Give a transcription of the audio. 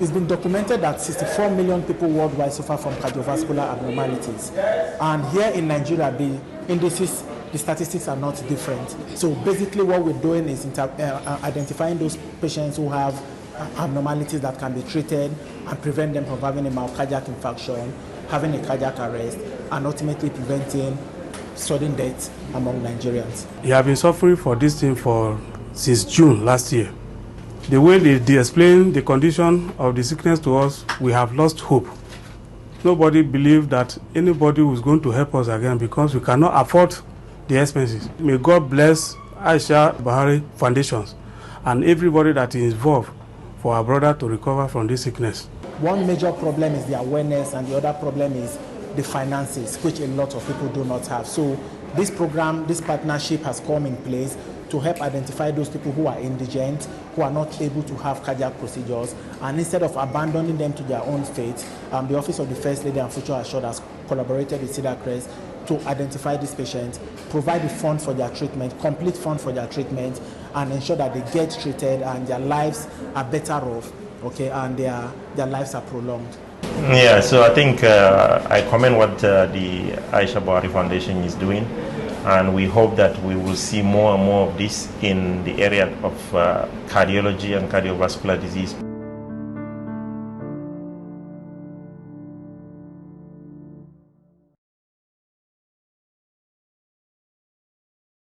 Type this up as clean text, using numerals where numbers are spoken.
It's been documented that 64 million people worldwide suffer from cardiovascular abnormalities. And here in Nigeria, the indices, the statistics are not different. So basically what we're doing is identifying those patients who have abnormalities that can be treated and prevent them from having a myocardial infarction, having a cardiac arrest, and ultimately preventing sudden death among Nigerians. He has been suffering for this thing since June last year. The way they explain the condition of the sickness to us, we have lost hope. Nobody believed that anybody was going to help us again because we cannot afford the expenses. May God bless Aisha Buhari Foundations and everybody that is involved for our brother to recover from this sickness. One major problem is the awareness, and the other problem is the finances, which a lot of people do not have. So this program, this partnership has come in place to help identify those people who are indigent, who are not able to have cardiac procedures, and instead of abandoning them to their own fate, the Office of the First Lady and Future Assured has collaborated with Cedarcrest to identify these patients, provide the fund for their treatment, complete fund for their treatment, and ensure that they get treated and their lives are better off, okay, and their lives are prolonged. Yeah, so I think I commend what the Aisha Buhari Foundation is doing, and we hope that we will see more and more of this in the area of cardiology and cardiovascular disease.